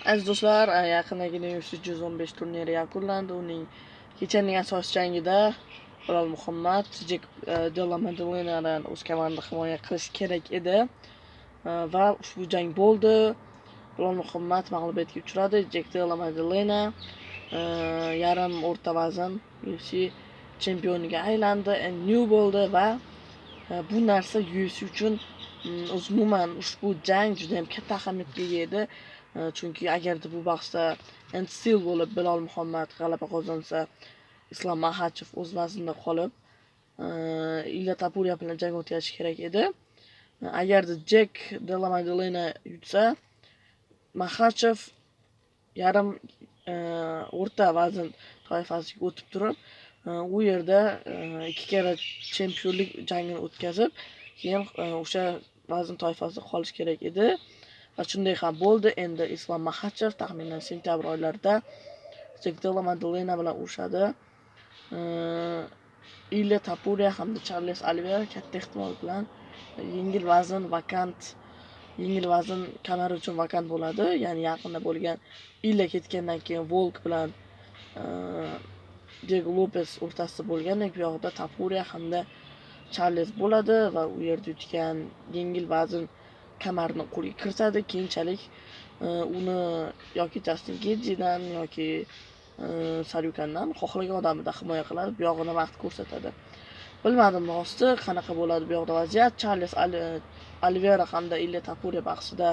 Aziz do'stlar, yaqindagina UFC 115 turniri yakunlandi. Uning kechaning asosiy jangida Bilal Muhammad Jack Della Madalenadan o'z kamarini himoya qilish kerak edi va ushbu jang bo'ldi. Bilal Muhammad mag'lubiyatga uchradi. Jack Della Madalena yarim o'rta vazn UFC chempioniga aylandi, new bo'ldi va bu narsa UFC uchun umuman ushbu jang juda ham katta ahamiyatga ega edi. Chunki agarda bu bahsda still bo'lib Bilal Muhammad g'alaba qozonsa, Islom Makhachev o'z vaznida qolib, Ilia Topuria bilan jang o'tkazish kerak edi. Agarda Jack Della Madalena yutsa, Makhachev yarim o'rta vazn toifasiga o'tib turib, u yerda ikki karra chempionlik jangini o'tkazib, keyin o'sha vazn toifasida qolish kerak edi. Va shunday ham bo'ldi. Endi Islom Makhachev taxminan sentyabr oylarida Jack Della Madalena bilan urushadi. Ilia Topuria hamda Charles Oliveira katta ehtimol bilan yengil vazn kamari uchun vakant bo'ladi. Ya'ni yaqinda bo'lgan Ilia ketgandan keyin Volk bilan Diego Lopez o'rtasida bo'lgandek, bu yoqda Topuria hamda Charles bo'ladi va u yerda yutgan yengil vazn kamarni qo'lga kiritadi. Keyinchalik uni yoki Justin Gaethje'dan yoki Saryukandan xohlagan odamida himoya qiladi. Bu yog'ini vaqt ko'rsatadi. Bilmadim rosti qanaqa bo'ladi bu yoqda vaziyat. Charles Oliveira hamda Ilia Topuria bahsida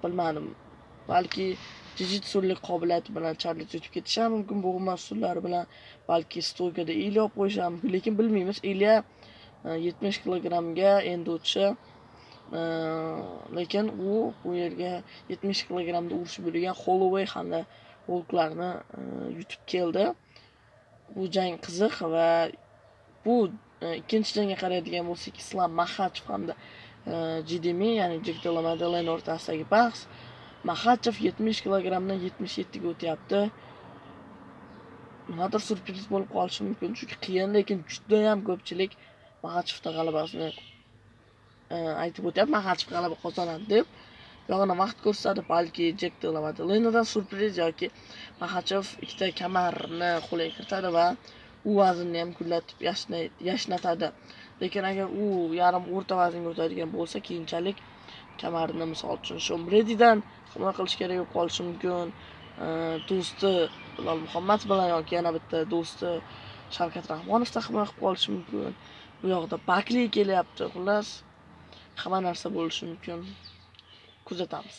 bilmadim. Balki jiu-jitsulik qobiliyati bilan Charles yutib ketishi ham mumkin. Bo'g'ma usullari bilan balki stoykada Ilia olib qo'yishi ham mumkin, lekin bilmaymiz. Ilia 70 kilogramga endi o'tishi, lekin u yerga 70 kilogramda urushib yurgan Holloway hamda Volklarni yutib keldi. Bu jang qiziq va bu ikkinchi jangga qaraydigan bo'lsak, Islom Makhachev hamda JDM, ya'ni Jack Della Madalena o'rtasidagi bahs. Makhachev 70 kilogramdan 77 ga o'tyapti. Nimadir surpriz bo'lib qolishi mumkin, chunki qiyin, lekin juda ham ko'pchilik Makhachevning g'alabasini aytib o'tyapti. Makhachev g'alaba qozonadi deb. Yog'ini vaqt ko'rsatadi, balki Jack Della Madalenadan surpriz yoki Makhachev ikkita kamarni qo'lga kiritadi va u vaznni ham gullatib yashnatadi. Lekin agar u yarim o'rta vaznga o'tadigan bo'lsa, keyinchalik kamarni misol uchun Sean Brady'dan himoya qilish kerak bo'lib qolishi mumkin. Do'sti Bilal Muhammad bilan yoki yana bitta do'sti Shavkat Rahmonovda himoya qilib qolishi mumkin. Bu yoqda Bakli kelyapti. Xullas, hamma narsa bo'lishi mumkin. Kuzatamiz.